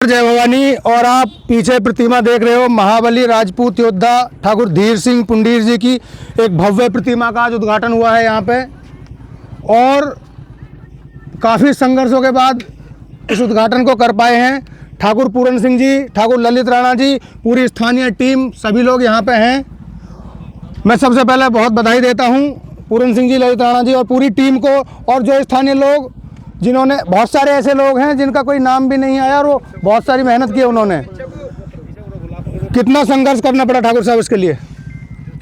जय भवानी। और आप पीछे प्रतिमा देख रहे हो महाबली राजपूत योद्धा ठाकुर धीर सिंह पुंडीर जी की एक भव्य प्रतिमा का आज उद्घाटन हुआ है यहाँ पे। और काफ़ी संघर्षों के बाद इस उद्घाटन को कर पाए हैं ठाकुर पूरन सिंह जी, ठाकुर ललित राणा जी, पूरी स्थानीय टीम, सभी लोग यहाँ पे हैं। मैं सबसे पहले बहुत बधाई देता हूँ पूरन सिंह जी, ललित राणा जी और पूरी टीम को। और जो स्थानीय लोग, जिन्होंने, बहुत सारे ऐसे लोग हैं जिनका कोई नाम भी नहीं आया और वो बहुत सारी मेहनत की उन्होंने। कितना संघर्ष करना पड़ा ठाकुर साहब इसके लिए?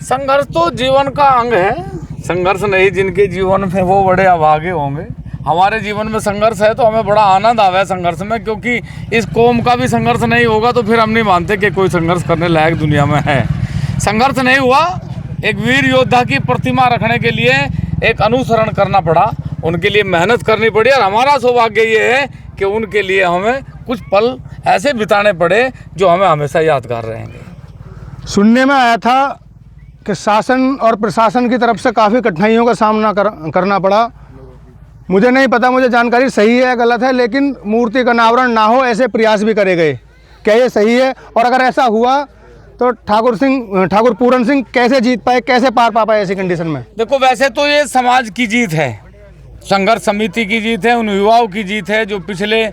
संघर्ष तो जीवन का अंग है। संघर्ष नहीं जिनके जीवन में वो बड़े अभागे होंगे। हमारे जीवन में संघर्ष है तो हमें बड़ा आनंद आवा है संघर्ष में, क्योंकि इस कौम का भी संघर्ष नहीं होगा तो फिर हम नहीं मानते कि कोई संघर्ष करने लायक दुनिया में है। संघर्ष नहीं हुआ, एक वीर योद्धा की प्रतिमा रखने के लिए एक अनुसरण करना पड़ा, उनके लिए मेहनत करनी पड़ी। और हमारा सौभाग्य ये है कि उनके लिए हमें कुछ पल ऐसे बिताने पड़े जो हमें हमेशा यादगार रहेंगे। सुनने में आया था कि शासन और प्रशासन की तरफ से काफ़ी कठिनाइयों का सामना करना पड़ा। मुझे नहीं पता, मुझे जानकारी सही है या गलत है, लेकिन मूर्ति का अनावरण ना हो ऐसे प्रयास भी करे गए। क्या ये सही है? और अगर ऐसा हुआ तो ठाकुर पूरन सिंह कैसे जीत पाए, कैसे पार पा पाए ऐसी कंडीशन में? देखो, वैसे तो ये समाज की जीत है, संघर्ष समिति की जीत है, उन युवाओं की जीत है जो पिछले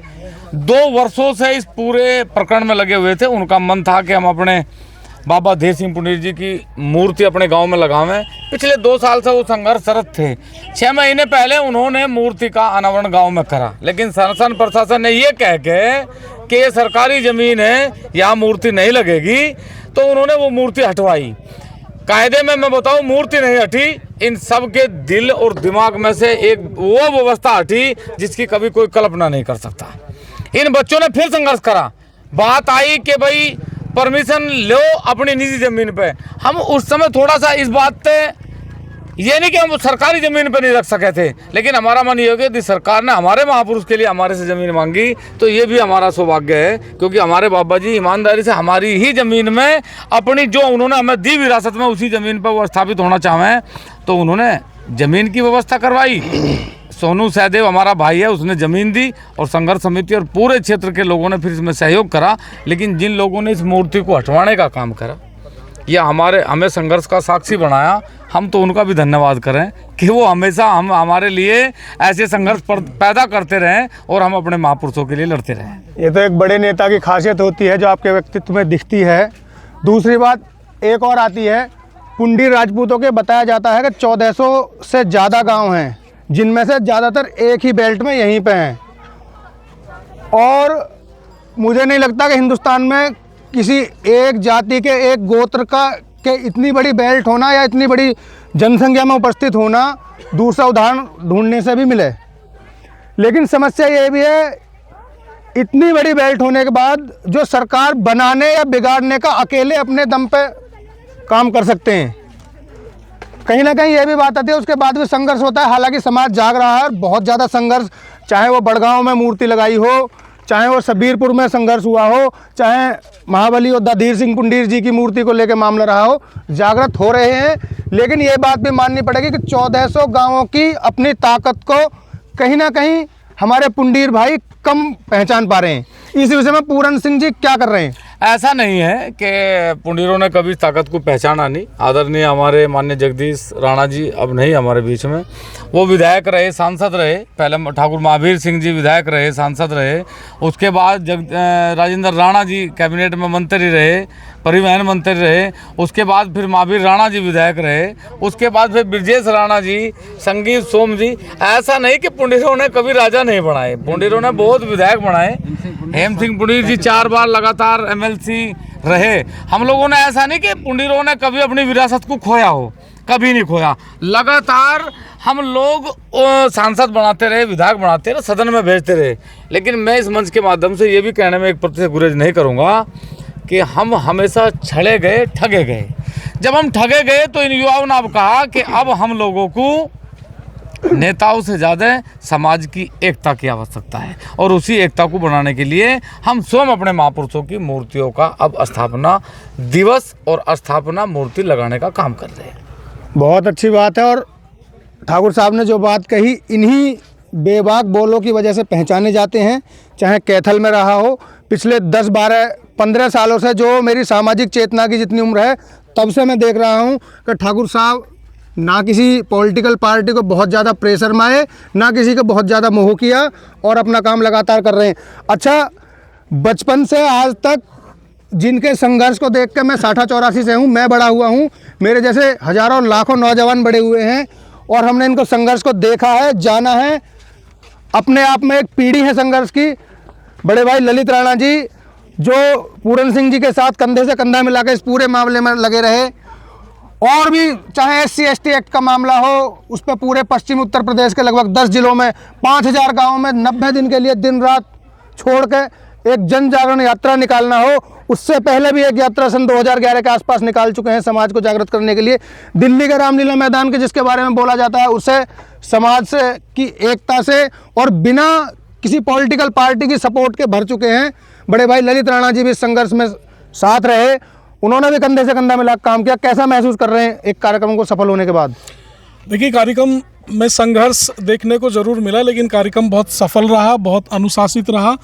2 वर्षों से इस पूरे प्रकरण में लगे हुए थे। उनका मन था कि हम अपने बाबा धीर सिंह पुंडीर जी की मूर्ति अपने गांव में लगावें। पिछले 2 साल से वो संघर्षरत थे। 6 महीने पहले उन्होंने मूर्ति का अनावरण गांव में करा, लेकिन शासन प्रशासन ने ये कह के कि ये सरकारी ज़मीन है, यहाँ मूर्ति नहीं लगेगी, तो उन्होंने वो मूर्ति हटवाई। कायदे में मैं बताऊं, मूर्ति नहीं हटी, इन सब के दिल और दिमाग में से एक वो व्यवस्था हटी जिसकी कभी कोई कल्पना नहीं कर सकता। इन बच्चों ने फिर संघर्ष करा। बात आई कि भाई परमिशन लो अपनी निजी जमीन पे। हम उस समय थोड़ा सा इस बात पे, ये नहीं कि हम सरकारी ज़मीन पे नहीं रख सके थे, लेकिन हमारा मन ये हो गया कि सरकार ने हमारे महापुरुष के लिए हमारे से ज़मीन मांगी, तो ये भी हमारा सौभाग्य है, क्योंकि हमारे बाबा जी ईमानदारी से हमारी ही ज़मीन में अपनी, जो उन्होंने हमें दी विरासत में, उसी ज़मीन पर वो स्थापित होना चाहें, तो उन्होंने ज़मीन की व्यवस्था करवाई। सोनू सहदेव हमारा भाई है, उसने ज़मीन दी और संघर्ष समिति और पूरे क्षेत्र के लोगों ने फिर इसमें सहयोग करा। लेकिन जिन लोगों ने इस मूर्ति को हटवाने का काम करा या हमें संघर्ष का साक्षी बनाया, हम तो उनका भी धन्यवाद करें कि वो हमेशा हमारे लिए ऐसे संघर्ष पैदा करते रहें और हम अपने महापुरुषों के लिए लड़ते रहें। ये तो एक बड़े नेता की खासियत होती है जो आपके व्यक्तित्व में दिखती है। दूसरी बात एक और आती है, पुंडीर राजपूतों के बताया जाता है कि 1400 से ज़्यादा गांव हैं, जिनमें से ज़्यादातर एक ही बेल्ट में यहीं पे हैं। और मुझे नहीं लगता कि हिंदुस्तान में किसी एक जाति के, एक गोत्र का के इतनी बड़ी बेल्ट होना या इतनी बड़ी जनसंख्या में उपस्थित होना दूसरा उदाहरण ढूंढने से भी मिले। लेकिन समस्या ये भी है, इतनी बड़ी बेल्ट होने के बाद जो सरकार बनाने या बिगाड़ने का अकेले अपने दम पे काम कर सकते हैं, कहीं ना कहीं ये भी बात आती है, उसके बाद भी संघर्ष होता है। हालांकि समाज जाग रहा है, बहुत ज़्यादा संघर्ष, चाहे वो बड़गांव में मूर्ति लगाई हो, चाहे वो सबीरपुर में संघर्ष हुआ हो, चाहे महाबली योद्धा धीर सिंह पुंडीर जी की मूर्ति को लेकर मामला रहा हो, जागृत हो रहे हैं। लेकिन ये बात भी माननी पड़ेगी कि 1400 गांवों की अपनी ताकत को कहीं ना कहीं हमारे पुंडीर भाई कम पहचान पा रहे हैं। इस विषय में पूरन सिंह जी क्या कर रहे हैं? ऐसा नहीं है कि पुंडीरों ने कभी ताकत को पहचाना नहीं। आदरणीय हमारे माननीय जगदीश राणा जी अब नहीं हमारे बीच में, वो विधायक रहे, सांसद रहे। पहले ठाकुर महावीर सिंह जी विधायक रहे, सांसद रहे। उसके बाद राजेंद्र राणा जी कैबिनेट में मंत्री रहे, परिवहन मंत्री रहे। उसके बाद फिर महावीर राणा जी विधायक रहे। उसके बाद फिर ब्रजेश राणा जी, संगीत सोम जी। ऐसा नहीं कि पुंडीरों ने कभी राजा नहीं बनाए, पुंडीरों ने बहुत विधायक बनाए। हेम सिंह पुंडीर जी 4 बार लगातार MLC रहे। हम लोगों ने ऐसा नहीं कि पुंडीरों ने कभी अपनी विरासत को खोया हो, कभी नहीं खोया। लगातार हम लोग सांसद बनाते रहे, विधायक बनाते रहे, सदन में भेजते रहे। लेकिन मैं इस मंच के माध्यम से ये भी कहने में 1% गुरेज नहीं करूँगा कि हम हमेशा छड़े गए, ठगे गए। जब हम ठगे गए तो इन युवाओं ने अब कहा कि अब हम लोगों को नेताओं से ज़्यादा समाज की एकता की आवश्यकता है, और उसी एकता को बनाने के लिए हम स्वयं अपने महापुरुषों की मूर्तियों का अब स्थापना दिवस और स्थापना मूर्ति लगाने का काम कर रहे हैं। बहुत अच्छी बात है। और ठाकुर साहब ने जो बात कही, इन्हीं बेबाक बोलों की वजह से पहचाने जाते हैं, चाहे कैथल में रहा हो, पिछले 10, 12, 15 सालों से जो मेरी सामाजिक चेतना की जितनी उम्र है तब से मैं देख रहा हूँ कि ठाकुर साहब ना किसी पॉलिटिकल पार्टी को बहुत ज़्यादा प्रेशर में आए, ना किसी को बहुत ज़्यादा मोह किया और अपना काम लगातार कर रहे हैं। अच्छा, बचपन से आज तक जिनके संघर्ष को देख के मैं 60-84 से हूँ, मैं बड़ा हुआ हूँ, मेरे जैसे हज़ारों लाखों नौजवान बड़े हुए हैं और हमने इनको संघर्ष को देखा है, जाना है। अपने आप में एक पीढ़ी है संघर्ष की। बड़े भाई ललित राणा जी जो पूरन सिंह जी के साथ कंधे से कंधा मिलाकर इस पूरे मामले में लगे रहे, और भी चाहे SC/ST एक्ट का मामला हो, उस पर पूरे पश्चिम उत्तर प्रदेश के लगभग 10 जिलों में 5000 गाँव में 90 दिन के लिए दिन रात छोड़ के एक जन जागरण यात्रा निकालना हो। उससे पहले भी एक यात्रा सन 2011 के आसपास निकाल चुके हैं समाज को जागृत करने के लिए। दिल्ली के रामलीला मैदान के जिसके बारे में बोला जाता है, उसे समाज से की एकता से और बिना किसी पॉलिटिकल पार्टी की सपोर्ट के भर चुके हैं। बड़े भाई ललित राणा जी भी इस संघर्ष में साथ रहे, उन्होंने भी कंधे से कंधा मिला काम किया। कैसा महसूस कर रहे हैं एक कार्यक्रम को सफल होने के बाद? देखिए, कार्यक्रम में संघर्ष देखने को ज़रूर मिला, लेकिन कार्यक्रम बहुत सफल रहा, बहुत अनुशासित रहा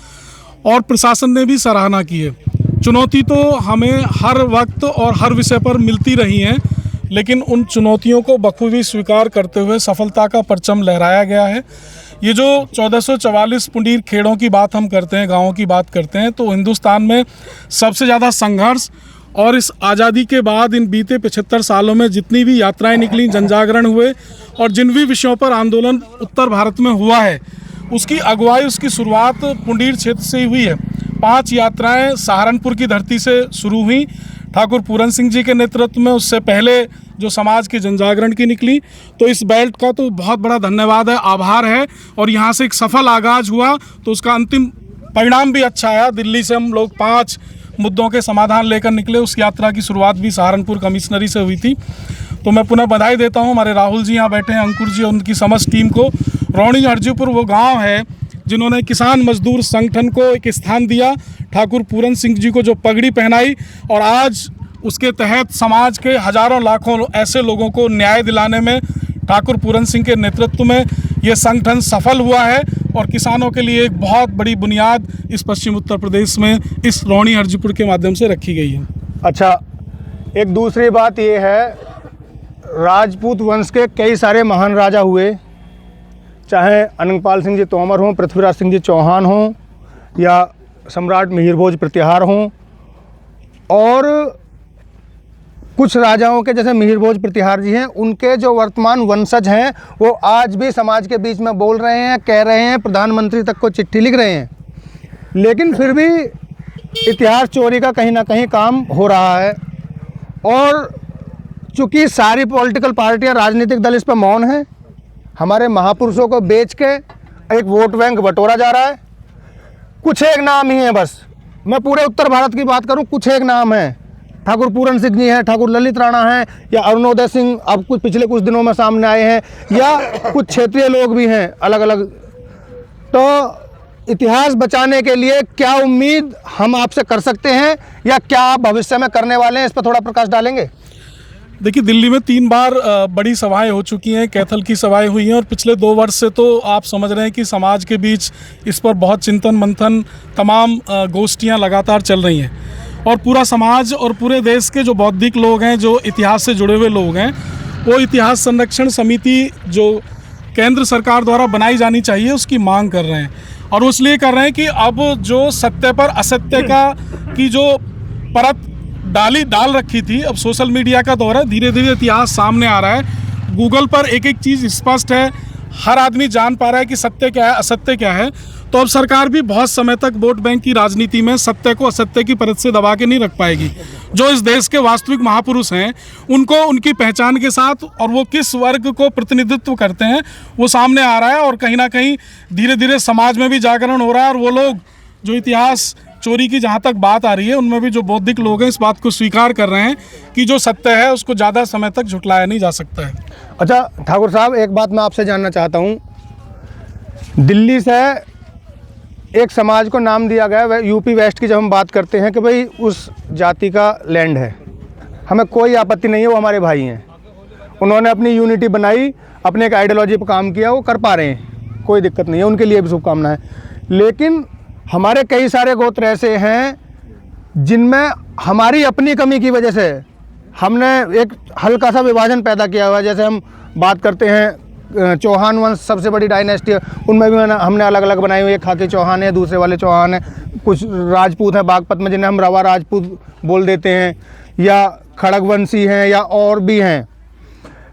और प्रशासन ने भी सराहना की है। चुनौती तो हमें हर वक्त और हर विषय पर मिलती रही हैं, लेकिन उन चुनौतियों को बखूबी स्वीकार करते हुए सफलता का परचम लहराया गया है। ये जो 1444 पुंडीर खेड़ों की बात हम करते हैं, गाँवों की बात करते हैं, तो हिंदुस्तान में सबसे ज़्यादा संघर्ष और इस आज़ादी के बाद इन बीते 75 सालों में जितनी भी यात्राएं निकली, जनजागरण हुए और जिन भी विषयों पर आंदोलन उत्तर भारत में हुआ है, उसकी अगुवाई, उसकी शुरुआत पुंडीर क्षेत्र से ही हुई है। 5 यात्राएं सहारनपुर की धरती से शुरू हुई ठाकुर पूरन सिंह जी के नेतृत्व में, उससे पहले जो समाज के जनजागरण की निकली। तो इस बेल्ट का तो बहुत बड़ा धन्यवाद है, आभार है, और यहाँ से एक सफल आगाज़ हुआ तो उसका अंतिम परिणाम भी अच्छा आया। दिल्ली से हम लोग 5 मुद्दों के समाधान लेकर निकले। उस यात्रा की शुरुआत भी सहारनपुर कमिश्नरी से हुई थी। तो मैं पुनः बधाई देता हूँ हमारे राहुल जी यहाँ बैठे हैं, अंकुर जी और उनकी समस्त टीम को। रौणी हरजीपुर वो गांव है जिन्होंने किसान मजदूर संगठन को एक स्थान दिया, ठाकुर पूरन सिंह जी को जो पगड़ी पहनाई, और आज उसके तहत समाज के हजारों लाखों ऐसे लोगों को न्याय दिलाने में ठाकुर पूरन सिंह के नेतृत्व में ये संगठन सफल हुआ है और किसानों के लिए एक बहुत बड़ी बुनियाद इस पश्चिम उत्तर प्रदेश में इस रौणी हरजीपुर के माध्यम से रखी गई है। अच्छा, एक दूसरी बात ये है, राजपूत वंश के कई सारे महान राजा हुए, चाहे अनंगपाल सिंह जी तोमर हों, पृथ्वीराज सिंह जी चौहान हों या सम्राट मिहिर भोज प्रतिहार हों, और कुछ राजाओं के जैसे मिहिर भोज प्रतिहार जी हैं, उनके जो वर्तमान वंशज हैं वो आज भी समाज के बीच में बोल रहे हैं, कह रहे हैं, प्रधानमंत्री तक को चिट्ठी लिख रहे हैं। लेकिन फिर भी इतिहास चोरी का कहीं ना कहीं काम हो रहा है, और चूँकि सारी पॉलिटिकल पार्टियां, राजनीतिक दल इस पर मौन हैं। हमारे महापुरुषों को बेच के एक वोट बैंक बटोरा जा रहा है। कुछ एक नाम ही है बस, मैं पूरे उत्तर भारत की बात करूं, कुछ एक नाम है, ठाकुर पूरन सिंह जी हैं, ठाकुर ललित राणा हैं, या अरुणोदय सिंह अब पिछले कुछ दिनों में सामने आए हैं, या कुछ क्षेत्रीय लोग भी हैं अलग अलग। तो इतिहास बचाने के लिए क्या उम्मीद हम आपसे कर सकते हैं, या क्या आप भविष्य में करने वाले हैं, इस पर थोड़ा प्रकाश डालेंगे? देखिए, दिल्ली में 3 बार बड़ी सभाएं हो चुकी हैं, कैथल की सभाएं हुई हैं, और पिछले 2 वर्ष से तो आप समझ रहे हैं कि समाज के बीच इस पर बहुत चिंतन मंथन, तमाम गोष्ठियां लगातार चल रही हैं, और पूरा समाज और पूरे देश के जो बौद्धिक लोग हैं, जो इतिहास से जुड़े हुए लोग हैं, वो इतिहास संरक्षण समिति जो केंद्र सरकार द्वारा बनाई जानी चाहिए उसकी मांग कर रहे हैं। और वो इसलिए कर रहे हैं कि अब जो सत्य पर असत्य की जो परत डाल रखी थी, अब सोशल मीडिया का दौर है, धीरे धीरे इतिहास सामने आ रहा है। गूगल पर एक एक चीज़ स्पष्ट है, हर आदमी जान पा रहा है कि सत्य क्या है, असत्य क्या है। तो अब सरकार भी बहुत समय तक वोट बैंक की राजनीति में सत्य को असत्य की परत से दबा के नहीं रख पाएगी। जो इस देश के वास्तविक महापुरुष हैं, उनको उनकी पहचान के साथ, और वो किस वर्ग को प्रतिनिधित्व करते हैं, वो सामने आ रहा है, और कहीं ना कहीं धीरे धीरे समाज में भी जागरण हो रहा है। और वो लोग जो इतिहास चोरी की जहाँ तक बात आ रही है, उनमें भी जो बौद्धिक लोग हैं इस बात को स्वीकार कर रहे हैं कि जो सत्य है उसको ज़्यादा समय तक झुटलाया नहीं जा सकता है। अच्छा ठाकुर साहब, एक बात मैं आपसे जानना चाहता हूँ, दिल्ली से एक समाज को नाम दिया गया, यूपी वेस्ट की जब हम बात करते हैं कि भाई उस जाति का लैंड है, हमें कोई आपत्ति नहीं है, वो हमारे भाई हैं, उन्होंने अपनी यूनिटी बनाई, अपने एक आइडियोलॉजी पर काम किया, वो कर पा रहे हैं, कोई दिक्कत नहीं है, उनके लिए भी शुभकामनाएं। लेकिन हमारे कई सारे गोत्र ऐसे हैं जिनमें हमारी अपनी कमी की वजह से हमने एक हल्का सा विभाजन पैदा किया हुआ है। जैसे हम बात करते हैं चौहान वंश सबसे बड़ी डायनेस्टी है, उनमें भी हमने अलग अलग बनाई हुई है। खाकी चौहान है, दूसरे वाले चौहान है, कुछ राजपूत हैं बागपत में जिन्हें हम रवा राजपूत बोल देते हैं, या खड़गवंशी हैं, या और भी हैं।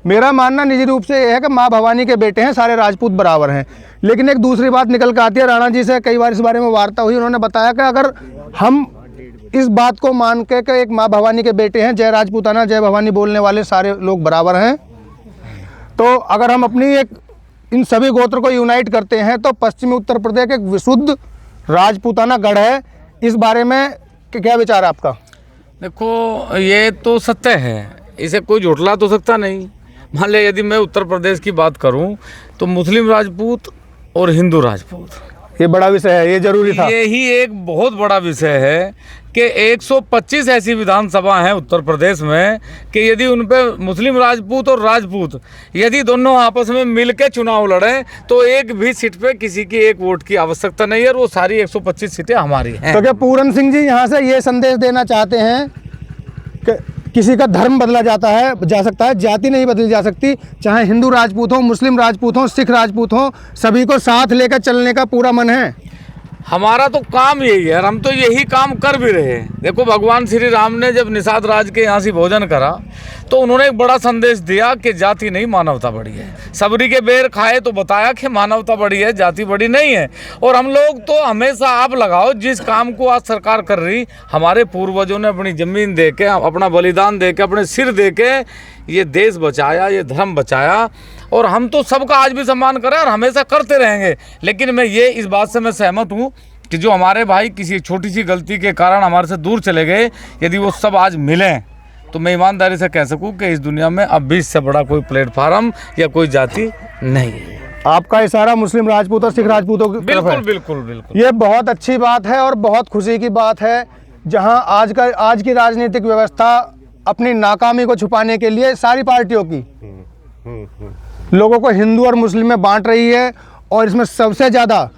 मेरा मानना निजी रूप से यह है कि माँ भवानी के बेटे हैं, सारे राजपूत बराबर हैं। लेकिन एक दूसरी बात निकल कर आती है, राणा जी से कई बार इस बारे में वार्ता हुई, उन्होंने बताया कि अगर हम इस बात को मान के कि एक माँ भवानी के बेटे हैं, जय राजपूताना जय भवानी बोलने वाले सारे लोग बराबर हैं, तो अगर हम अपनी एक इन सभी गोत्र को यूनाइट करते हैं तो पश्चिमी उत्तर प्रदेश एक विशुद्ध राजपूताना गढ़ है। इस बारे में क्या विचार है आपका? देखो, ये तो सत्य है, इसे कोई झुठला तो सकता नहीं। मान लिया यदि मैं उत्तर प्रदेश की बात करूं तो मुस्लिम राजपूत और हिंदू राजपूत, ये बड़ा विषय है, ये जरूरी था। यही एक बहुत बड़ा विषय है कि 125 ऐसी विधानसभा हैं उत्तर प्रदेश में कि यदि उन पे मुस्लिम राजपूत और राजपूत यदि दोनों आपस में मिल के चुनाव लड़ें तो एक भी सीट पे किसी की एक वोट की आवश्यकता नहीं है, और वो सारी 125 सीटें हमारी हैं। तो क्या पूरन सिंह जी यहाँ से ये संदेश देना चाहते हैं कि किसी का धर्म बदला जा सकता है, जाति नहीं बदली जा सकती, चाहे हिंदू राजपूत हो, मुस्लिम राजपूत हो, सिख राजपूत हो, सभी को साथ लेकर चलने का पूरा मन है? हमारा तो काम यही है और हम तो यही काम कर भी रहे हैं। देखो, भगवान श्री राम ने जब निषाद राज के यहाँ से भोजन करा तो उन्होंने एक बड़ा संदेश दिया कि जाति नहीं मानवता बड़ी है। सबरी के बेर खाए तो बताया कि मानवता बड़ी है, जाति बड़ी नहीं है। और हम लोग तो हमेशा आप लगाओ, जिस काम को आज सरकार कर रही, हमारे पूर्वजों ने अपनी ज़मीन दे के, अपना बलिदान दे के, अपने सिर दे के ये देश बचाया, ये धर्म बचाया, और हम तो सबका आज भी सम्मान करें और हमेशा करते रहेंगे। लेकिन मैं ये इस बात से मैं सहमत हूँ कि जो हमारे भाई किसी छोटी सी गलती के कारण हमारे से दूर चले गए, यदि वो सब आज मिलें तो मैं ईमानदारी से कह सकूं कि इस दुनिया में अब भी इससे बड़ा कोई प्लेटफार्म या कोई जाति नहीं है। आपका इशारा मुस्लिम राजपूत और सिख राजपूतों की तरफ है। बिल्कुल बिल्कुल। ये बहुत अच्छी बात है और बहुत खुशी की बात है, जहां आज की राजनीतिक व्यवस्था अपनी नाकामी को छुपाने के लिए सारी पार्टियों की लोगों को हिंदू और मुस्लिम में बांट रही है। और इसमें सबसे ज़्यादा,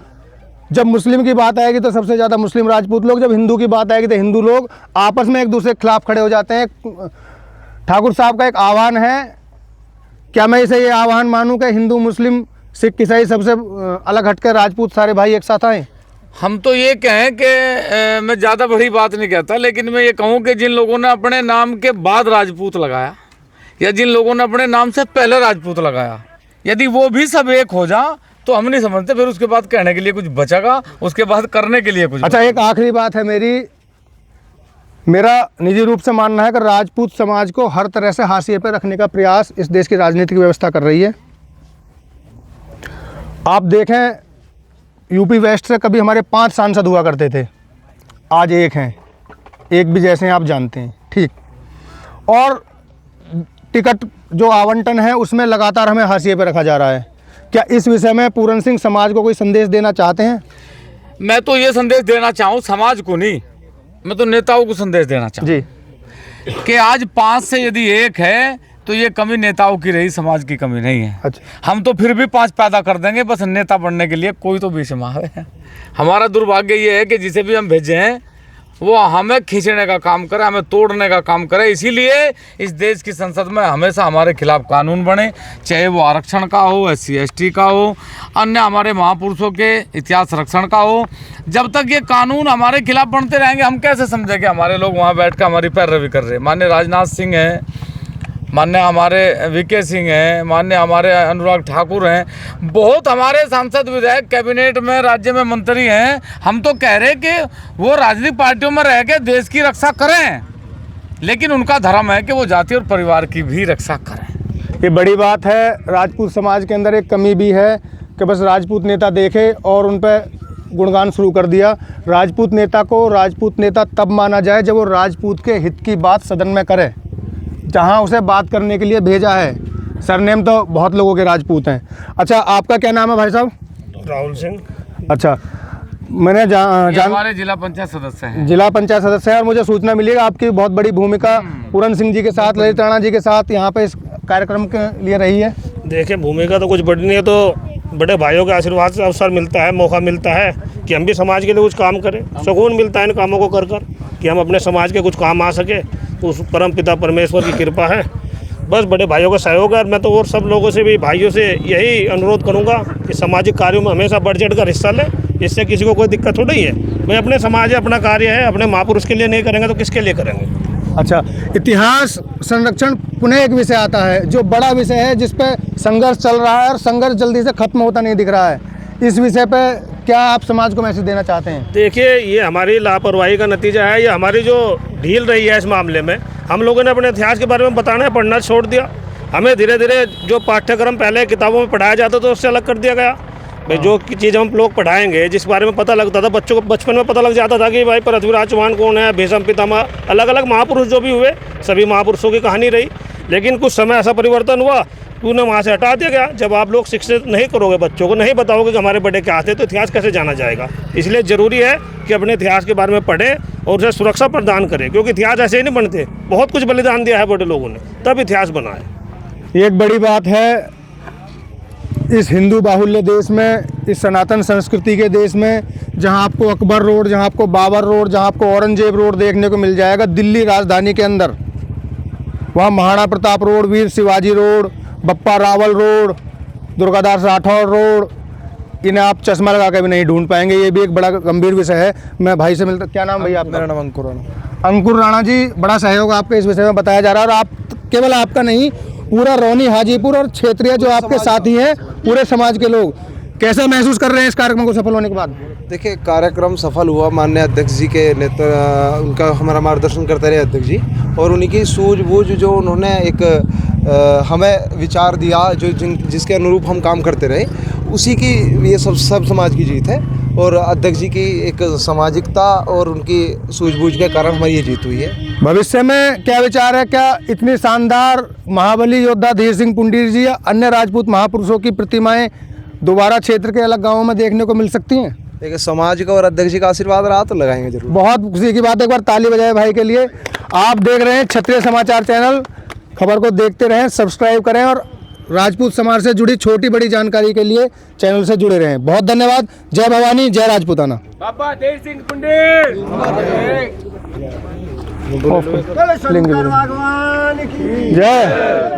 जब मुस्लिम की बात आएगी तो सबसे ज़्यादा मुस्लिम राजपूत लोग, जब हिंदू की बात आएगी तो हिंदू लोग आपस में एक दूसरे के खिलाफ खड़े हो जाते हैं। ठाकुर साहब का एक आह्वान है, क्या मैं इसे ये आह्वान मानूं कि हिंदू मुस्लिम सिख ईसाई सबसे अलग हटकर राजपूत सारे भाई एक साथ आएँ? हम तो ये कहें कि मैं ज़्यादा बड़ी बात नहीं कहता, लेकिन मैं ये कहूँ कि जिन लोगों ने अपने नाम के बाद राजपूत लगाया या जिन लोगों ने अपने नाम से पहले राजपूत लगाया, यदि वो भी सब एक हो जा तो हम नहीं समझते फिर उसके बाद कहने के लिए कुछ बचेगा, उसके बाद करने के लिए कुछ। अच्छा, एक आखिरी बात है मेरा निजी रूप से मानना है कि राजपूत समाज को हर तरह से हाशिए पर रखने का प्रयास इस देश की राजनीतिक व्यवस्था कर रही है। आप देखें, यूपी वेस्ट से कभी हमारे 5 सांसद हुआ करते थे, आज 1 हैं, एक भी जैसे आप जानते हैं, ठीक। और टिकट जो आवंटन है उसमें लगातार हमें हाशिए पर रखा जा रहा है। क्या इस विषय में पूरन सिंह समाज को कोई संदेश देना चाहते हैं? मैं तो ये संदेश देना चाहूँ, समाज को नहीं, मैं तो नेताओं को संदेश देना चाहूँ जी, कि आज 5 से यदि 1 है तो ये कमी नेताओं की रही, समाज की कमी नहीं है। अच्छा। हम तो फिर भी 5 पैदा कर देंगे, बस नेता बनने के लिए कोई तो बीच में है। हमारा दुर्भाग्य ये है कि जिसे भी हम भेजे हैं वो हमें खींचने का काम करे, हमें तोड़ने का काम करे। इसीलिए इस देश की संसद में हमेशा हमारे खिलाफ कानून बने, चाहे वो आरक्षण का हो, SC ST का हो, अन्य हमारे महापुरुषों के इतिहास संरक्षण का हो। जब तक ये कानून हमारे खिलाफ बनते रहेंगे, हम कैसे समझें कि हमारे लोग वहाँ बैठ कर हमारी पैरवी कर रहे हैं। माननीय राजनाथ सिंह हैं, माननीय हमारे VK सिंह हैं, माननीय हमारे अनुराग ठाकुर हैं, बहुत हमारे सांसद विधायक कैबिनेट में राज्य में मंत्री हैं। हम तो कह रहे कि वो राजनीतिक पार्टियों में रह के देश की रक्षा करें, लेकिन उनका धर्म है कि वो जाति और परिवार की भी रक्षा करें। ये बड़ी बात है। राजपूत समाज के अंदर एक कमी भी है कि बस राजपूत नेता देखे और उन पर गुणगान शुरू कर दिया। राजपूत नेता को राजपूत नेता तब माना जाए जब वो राजपूत के हित की बात सदन में करे, जहां उसे बात करने के लिए भेजा है। सरनेम तो बहुत लोगों के राजपूत हैं। अच्छा, आपका क्या नाम है भाई साहब? राहुल सिंह। अच्छा, मैंने हमारे जिला पंचायत सदस्य हैं। जिला पंचायत सदस्य है और मुझे सूचना मिली है आपकी बहुत बड़ी भूमिका पूरन सिंह जी के साथ, ललित राणा जी के साथ यहाँ पे इस कार्यक्रम के लिए रही है। देखिए, भूमिका तो कुछ बड़ी नहीं है, तो बड़े भाइयों के आशीर्वाद से अवसर मिलता है, मौका मिलता है कि हम भी समाज के लिए कुछ काम करें। सुकून मिलता है इन कामों को कर कि हम अपने समाज के कुछ काम आ सके, तो उस परम पिता परमेश्वर की कृपा है। बस बड़े भाइयों का सहयोग है। मैं तो और सब लोगों से भी, भाइयों से यही अनुरोध करूंगा कि सामाजिक कार्यों में हमेशा बढ़ चढ़ कर हिस्सा लें। इससे किसी को कोई दिक्कत थोड़ी ही है। भाई अपने समाज है, अपना कार्य है, अपने महापुरुष के लिए नहीं करेंगे तो किसके लिए करेंगे। अच्छा, इतिहास संरक्षण पुनः एक विषय आता है जो बड़ा विषय है, जिस पे संघर्ष चल रहा है और संघर्ष जल्दी से खत्म होता नहीं दिख रहा है। इस विषय पे क्या आप समाज को मैसेज देना चाहते हैं? देखिए, ये हमारी लापरवाही का नतीजा है, ये हमारी जो ढील रही है इस मामले में। हम लोगों ने अपने इतिहास के बारे में बताना, पढ़ना छोड़ दिया। हमें धीरे धीरे जो पाठ्यक्रम पहले किताबों में पढ़ाया जाता था उससे अलग कर दिया गया। भाई जो चीज़ हम लोग पढ़ाएंगे, जिस बारे में पता लगता था, बच्चों को बचपन में पता लग जाता था कि भाई पृथ्वीराज चौहान कौन है, भीष्म पितामह, अलग अलग महापुरुष जो भी हुए, सभी महापुरुषों की कहानी रही। लेकिन कुछ समय ऐसा परिवर्तन हुआ कि उन्हें वहाँ से हटा दिया गया। जब आप लोग शिक्षित नहीं करोगे, बच्चों को नहीं बताओगे कि हमारे बड़े क्या थे, तो इतिहास कैसे जाना जाएगा। इसलिए ज़रूरी है कि अपने इतिहास के बारे में पढ़ें और उसे सुरक्षा प्रदान करें, क्योंकि इतिहास ऐसे ही नहीं बनते। बहुत कुछ बलिदान दिया है बड़े लोगों ने, तब इतिहास बना है। एक बड़ी बात है इस हिंदू बाहुल्य देश में, इस सनातन संस्कृति के देश में, जहां आपको अकबर रोड, जहां आपको बाबर रोड, जहां आपको औरंगजेब रोड देखने को मिल जाएगा दिल्ली राजधानी के अंदर। वहाँ Maharana Pratap road, Veer Shivaji road, Bappa Rawal road, Durgadas Rathore road, इन्हें आप चश्मा लगा के भी नहीं ढूंढ पाएंगे। ये भी एक बड़ा गंभीर विषय है। मैं भाई से मिलता, क्या नाम भैया आपका? मेरा नाम अंकुर राणा। अंकुर राणा जी, बड़ा सहयोग आपके इस विषय में बताया जा रहा है, और आप केवल आपका नहीं, पूरा रौनी हाजीपुर और क्षेत्रीय जो आपके साथी हैं, पूरे समाज के लोग कैसा महसूस कर रहे हैं इस कार्यक्रम को सफल होने के बाद? देखिए, कार्यक्रम सफल हुआ। माननीय अध्यक्ष जी के उनका हमारा मार्गदर्शन करते रहे अध्यक्ष जी, और उन्हीं की सूझबूझ जो उन्होंने एक हमें विचार दिया, जो जिसके अनुरूप हम काम करते रहे, उसी की ये सब समाज की जीत है। और अध्यक्ष जी की एक सामाजिकता और उनकी सूझबूझ के कारण हमारी ये जीत हुई है। भविष्य में क्या विचार है? क्या इतनी शानदार महाबली योद्धा धीर सिंह पुंडीर जी या अन्य राजपूत महापुरुषों की प्रतिमाएं दोबारा क्षेत्र के अलग गांवों में देखने को मिल सकती हैं? देखिए, समाज का और अध्यक्ष जी का आशीर्वाद रहा तो लगाएंगे जरूर। बहुत खुशी की बात है। एक बार ताली बजाए भाई के लिए। आप देख रहे हैं क्षत्रिय समाचार चैनल। खबर को देखते रहें, सब्सक्राइब करें और राजपूत समाज से जुड़ी छोटी बड़ी जानकारी के लिए चैनल से जुड़े रहें। बहुत धन्यवाद। जय भवानी, जय राजपूताना। बाबा धीर सिंह पुंडीर जय